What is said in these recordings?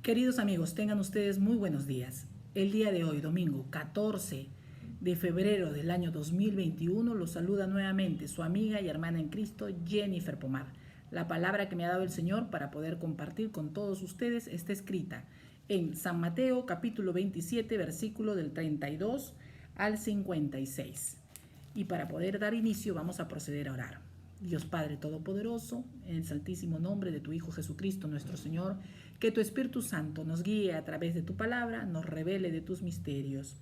Queridos amigos, tengan ustedes muy buenos días. El día de hoy, domingo 14 de febrero del año 2021, los saluda nuevamente su amiga y hermana en Cristo, Jennifer Pomar. La palabra que me ha dado el Señor para poder compartir con todos ustedes está escrita en San Mateo capítulo 27, versículo del 32 al 56. Y para poder dar inicio vamos a proceder a orar. Dios Padre Todopoderoso, en el santísimo nombre de tu Hijo Jesucristo nuestro Señor, que tu Espíritu Santo nos guíe a través de tu palabra, nos revele de tus misterios,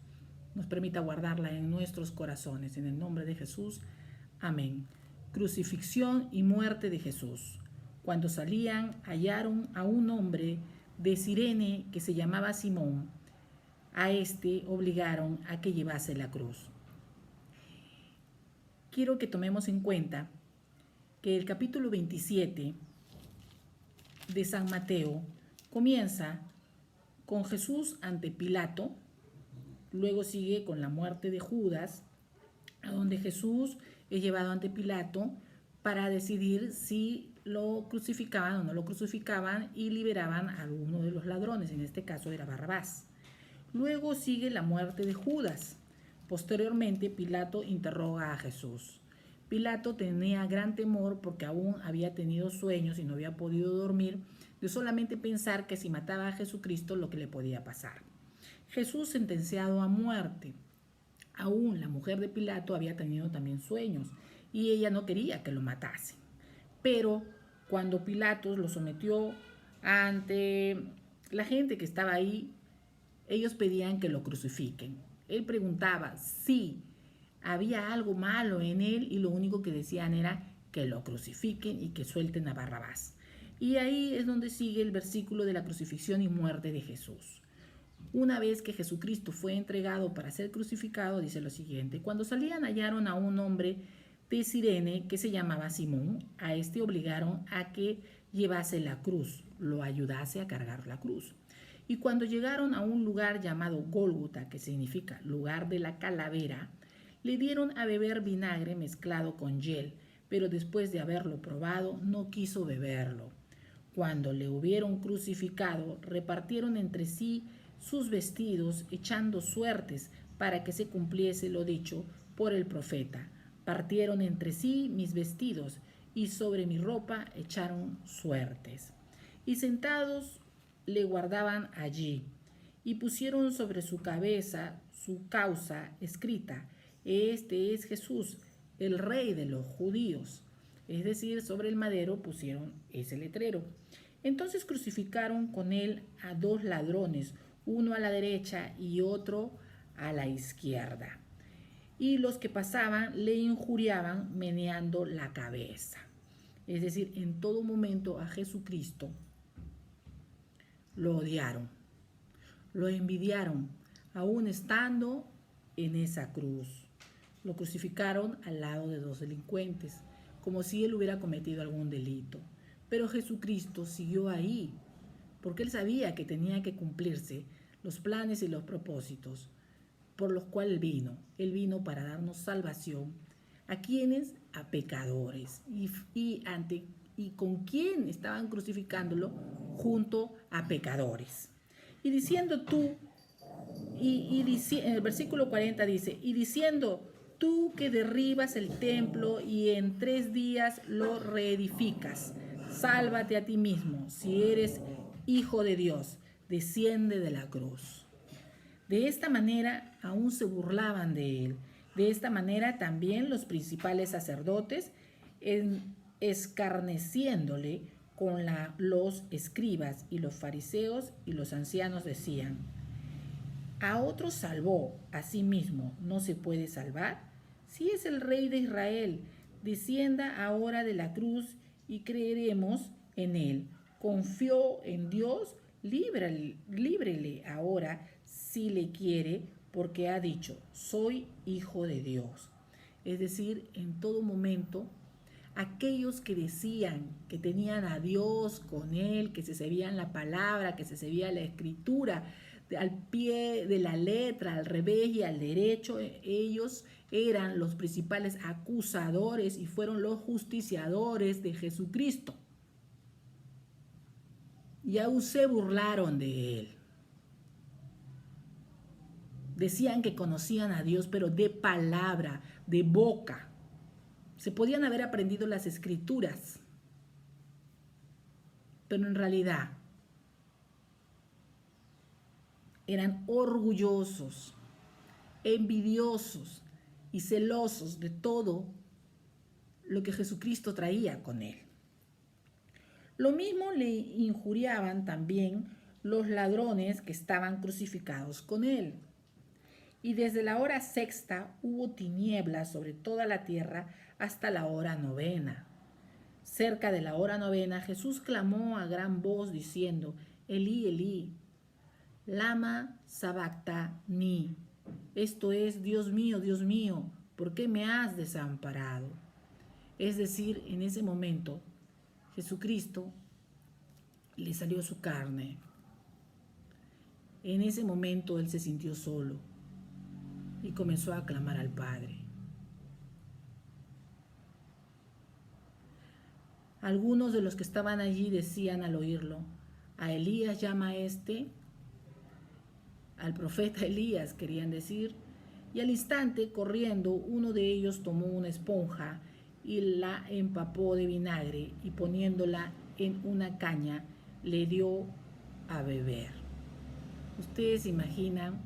nos permita guardarla en nuestros corazones. En el nombre de Jesús, amén. Crucifixión y muerte de Jesús. Cuando salían, hallaron a un hombre de Cirene que se llamaba Simón. A este obligaron a que llevase la cruz. Quiero que tomemos en cuenta que el capítulo 27 de San Mateo comienza con Jesús ante Pilato, luego sigue con la muerte de Judas, a donde Jesús es llevado ante Pilato para decidir si lo crucificaban o no lo crucificaban y liberaban a uno de los ladrones, en este caso era Barrabás. Luego sigue la muerte de Judas. Posteriormente Pilato interroga a Jesús. Pilato tenía gran temor porque aún había tenido sueños y no había podido dormir de solamente pensar que si mataba a Jesucristo lo que le podía pasar. Jesús sentenciado a muerte. Aún la mujer de Pilato había tenido también sueños y ella no quería que lo matasen. Pero cuando Pilato lo sometió ante la gente que estaba ahí, ellos pedían que lo crucifiquen. Él preguntaba si había algo malo en él y lo único que decían era que lo crucifiquen y que suelten a Barrabás. Y ahí es donde sigue el versículo de la crucifixión y muerte de Jesús. Una vez que Jesucristo fue entregado para ser crucificado, dice lo siguiente: cuando salían hallaron a un hombre de Cirene que se llamaba Simón. A este obligaron a que llevase la cruz, lo ayudase a cargar la cruz. Y cuando llegaron a un lugar llamado Gólgota, que significa lugar de la calavera, le dieron a beber vinagre mezclado con hiel, pero después de haberlo probado no quiso beberlo. Cuando le hubieron crucificado, repartieron entre sí sus vestidos, echando suertes para que se cumpliese lo dicho por el profeta. Partieron entre sí mis vestidos, y sobre mi ropa echaron suertes. Y sentados le guardaban allí, y pusieron sobre su cabeza su causa escrita: este es Jesús, el Rey de los judíos. Es decir, sobre el madero pusieron ese letrero. Entonces crucificaron con él a dos ladrones, uno a la derecha y otro a la izquierda. Y los que pasaban le injuriaban meneando la cabeza. Es decir, en todo momento a Jesucristo lo odiaron, lo envidiaron, aún estando en esa cruz. Lo crucificaron al lado de dos delincuentes, como si él hubiera cometido algún delito. Pero Jesucristo siguió ahí, porque él sabía que tenía que cumplirse los planes y los propósitos por los cuales vino. Él vino para darnos salvación. ¿A quiénes? A pecadores. ¿Y con quién estaban crucificándolo? Junto a pecadores. Y diciendo tú, en el versículo 40 dice, y diciendo: tú que derribas el templo y en 3 días lo reedificas, sálvate a ti mismo. Si eres hijo de Dios, desciende de la cruz. De esta manera aún se burlaban de él. De esta manera también los principales sacerdotes, escarneciéndole con los escribas y los fariseos y los ancianos, decían: a otro salvó, a sí mismo no se puede salvar. Si es el Rey de Israel, descienda ahora de la cruz y creeremos en él. Confió en Dios, líbrele ahora si le quiere, porque ha dicho: soy hijo de Dios. Es decir, en todo momento, aquellos que decían que tenían a Dios con él, que se sabían la palabra, que se sabía la escritura, al pie de la letra, al revés y al derecho, ellos eran los principales acusadores y fueron los justiciadores de Jesucristo. y aún se burlaron de él. Decían que conocían a Dios, pero de palabra, de boca. Se podían haber aprendido las escrituras, pero en realidad eran orgullosos, envidiosos y celosos de todo lo que Jesucristo traía con él. Lo mismo le injuriaban también los ladrones que estaban crucificados con él. Y desde la hora sexta hubo tinieblas sobre toda la tierra hasta la hora novena. Cerca de la hora novena, Jesús clamó a gran voz diciendo: Elí, Elí, lama sabactani. Esto es: Dios mío, ¿por qué me has desamparado? Es decir, en ese momento, Jesucristo le salió su carne. En ese momento él se sintió solo y comenzó a clamar al Padre. Algunos de los que estaban allí decían al oírlo: a Elías llama a este, al profeta Elías querían decir, y al instante, corriendo, uno de ellos tomó una esponja y la empapó de vinagre y poniéndola en una caña le dio a beber. ¿Ustedes se imaginan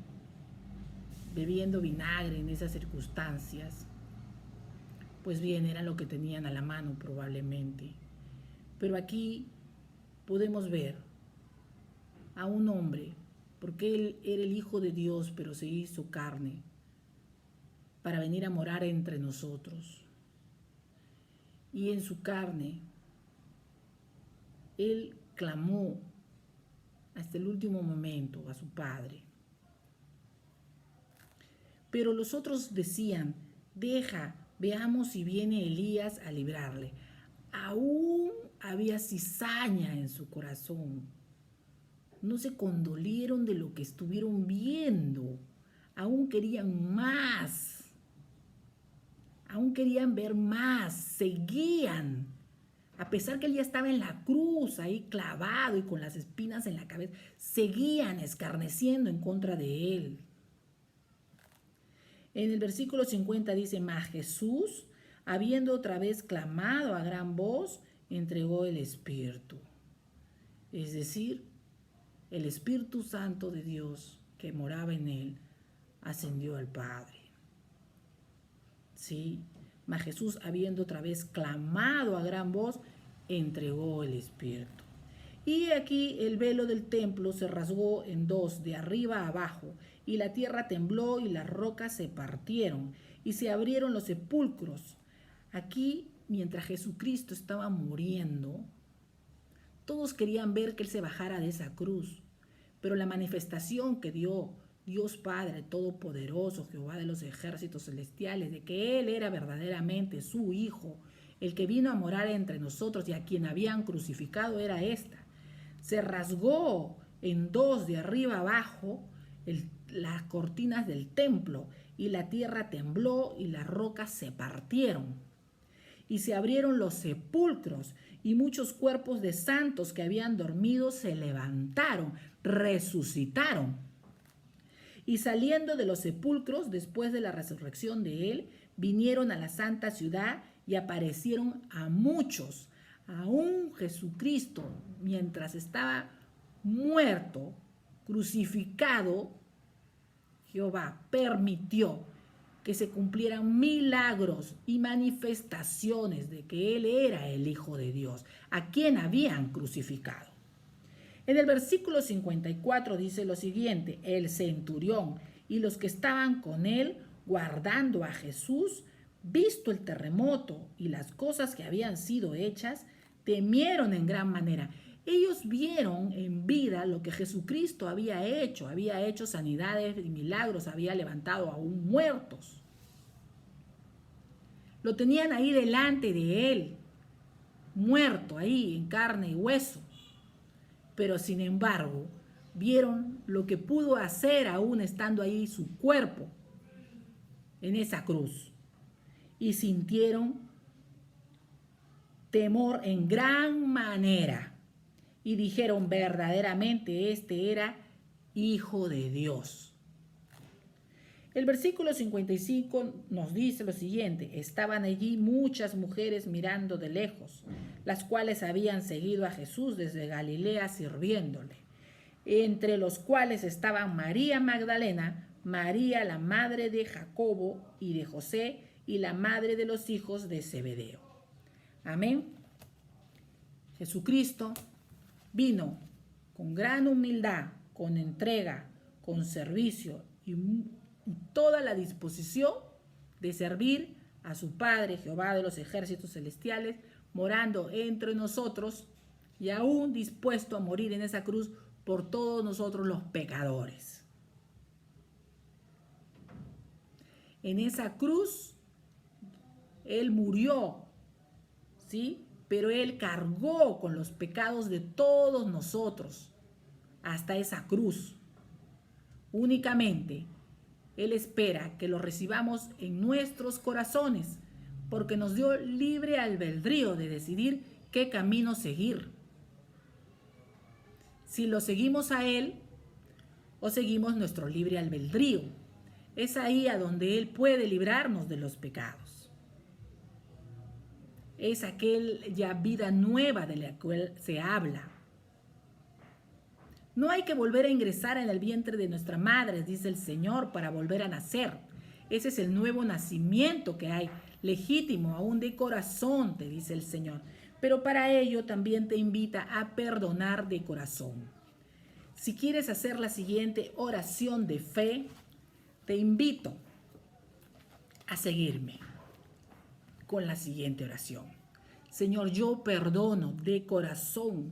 bebiendo vinagre en esas circunstancias? Pues bien, era lo que tenían a la mano probablemente. Pero aquí podemos ver a un hombre, porque él era el Hijo de Dios, pero se hizo carne para venir a morar entre nosotros. Y en su carne, él clamó hasta el último momento a su Padre. Pero los otros decían: deja, veamos si viene Elías a librarle. Aún había cizaña en su corazón. No se condolieron de lo que estuvieron viendo. Aún querían más. Aún querían ver más. Seguían. A pesar que él ya estaba en la cruz, ahí clavado y con las espinas en la cabeza, seguían escarneciendo en contra de él. En el versículo 50 dice: mas Jesús, habiendo otra vez clamado a gran voz, entregó el Espíritu. Es decir, el Espíritu Santo de Dios que moraba en él ascendió al Padre. Sí, mas Jesús, habiendo otra vez clamado a gran voz, entregó el Espíritu. Y aquí el velo del templo se rasgó en dos, de arriba a abajo, y la tierra tembló y las rocas se partieron, y se abrieron los sepulcros. Aquí, mientras Jesucristo estaba muriendo, todos querían ver que él se bajara de esa cruz, pero la manifestación que dio Dios Padre Todopoderoso, Jehová de los ejércitos celestiales, de que él era verdaderamente su Hijo, el que vino a morar entre nosotros y a quien habían crucificado, era esta. Se rasgó en dos, de arriba abajo, las cortinas del templo, y la tierra tembló y las rocas se partieron. Y se abrieron los sepulcros, y muchos cuerpos de santos que habían dormido se levantaron, resucitaron. Y saliendo de los sepulcros, después de la resurrección de él, vinieron a la santa ciudad y aparecieron a muchos. Aún Jesucristo, mientras estaba muerto, crucificado, Jehová permitió que se cumplieran milagros y manifestaciones de que él era el Hijo de Dios, a quien habían crucificado. En el versículo 54 dice lo siguiente: el centurión y los que estaban con él guardando a Jesús, visto el terremoto y las cosas que habían sido hechas, temieron en gran manera. Ellos vieron en vida lo que Jesucristo había hecho sanidades y milagros, había levantado aún muertos. Lo tenían ahí delante de él, muerto ahí en carne y hueso. Pero sin embargo, vieron lo que pudo hacer aún estando ahí su cuerpo en esa cruz. Y sintieron temor en gran manera. y dijeron verdaderamente este era Hijo de Dios. El versículo 55 nos dice lo siguiente: estaban allí muchas mujeres mirando de lejos, las cuales habían seguido a Jesús desde Galilea sirviéndole, entre los cuales estaban María Magdalena, María la madre de Jacobo y de José, y la madre de los hijos de Zebedeo. Amén. Jesucristo vino con gran humildad, con entrega, con servicio y toda la disposición de servir a su Padre, Jehová de los ejércitos celestiales, morando entre nosotros y aún dispuesto a morir en esa cruz por todos nosotros los pecadores. En esa cruz Él murió, ¿sí? Pero Él cargó con los pecados de todos nosotros hasta esa cruz. Únicamente Él espera que lo recibamos en nuestros corazones, porque nos dio libre albedrío de decidir qué camino seguir. Si lo seguimos a Él o seguimos nuestro libre albedrío. Es ahí a donde Él puede librarnos de los pecados. Es aquella vida nueva de la cual se habla. No hay que volver a ingresar en el vientre de nuestra madre, dice el Señor, para volver a nacer. Ese es el nuevo nacimiento que hay, legítimo, aún de corazón, te dice el Señor. Pero para ello también te invita a perdonar de corazón. Si quieres hacer la siguiente oración de fe, te invito a seguirme con la siguiente oración. Señor, yo perdono de corazón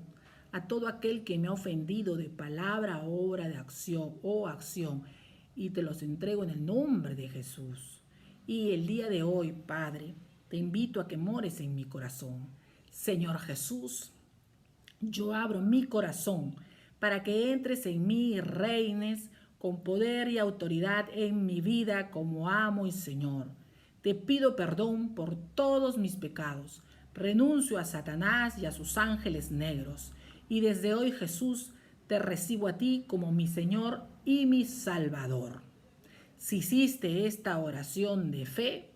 a todo aquel que me ha ofendido de palabra, obra, de acción o acción, y te los entrego en el nombre de Jesús. Y el día de hoy, Padre, te invito a que mores en mi corazón. Señor Jesús, yo abro mi corazón para que entres en mí y reines con poder y autoridad en mi vida como amo y Señor. Te pido perdón por todos mis pecados. Renuncio a Satanás y a sus ángeles negros. Y desde hoy, Jesús, te recibo a ti como mi Señor y mi Salvador. Si hiciste esta oración de fe,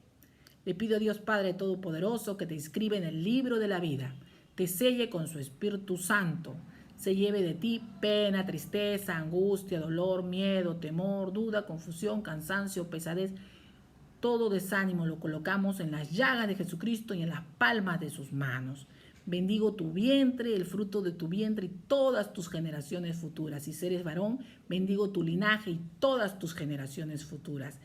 le pido a Dios Padre Todopoderoso que te inscriba en el libro de la vida, te selle con su Espíritu Santo, se lleve de ti pena, tristeza, angustia, dolor, miedo, temor, duda, confusión, cansancio, pesadez. Todo desánimo lo colocamos en las llagas de Jesucristo y en las palmas de sus manos. Bendigo tu vientre, el fruto de tu vientre y todas tus generaciones futuras. Si eres varón, bendigo tu linaje y todas tus generaciones futuras.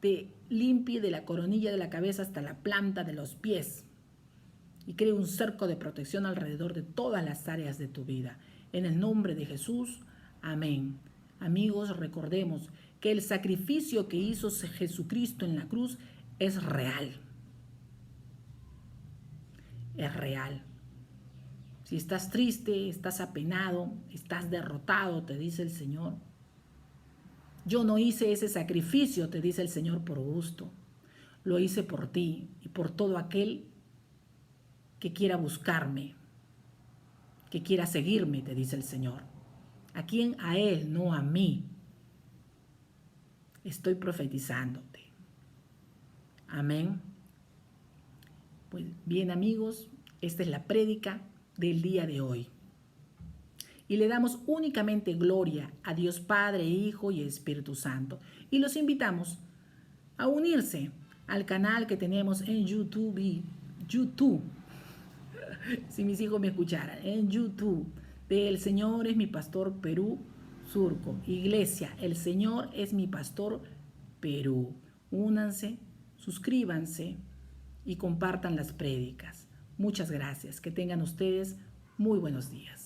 Te limpie de la coronilla de la cabeza hasta la planta de los pies y cree un cerco de protección alrededor de todas las áreas de tu vida. En el nombre de Jesús, amén. Amigos, recordemos que el sacrificio que hizo Jesucristo en la cruz es real. Es real. Si estás triste, estás apenado, estás derrotado, te dice el Señor. Yo no hice ese sacrificio, te dice el Señor, por gusto. Lo hice por ti y por todo aquel que quiera buscarme, que quiera seguirme, te dice el Señor. ¿A quién? A Él, no a mí. Estoy profetizándote. Amén. Pues bien, amigos, esta es la prédica del día de hoy. Y le damos únicamente gloria a Dios Padre, Hijo y Espíritu Santo. Y los invitamos a unirse al canal que tenemos en YouTube. Si mis hijos me escucharan, en YouTube, de El Señor es mi Pastor Perú Surco. Iglesia, El Señor es mi Pastor Perú. Únanse, suscríbanse y compartan las prédicas. Muchas gracias. Que tengan ustedes muy buenos días.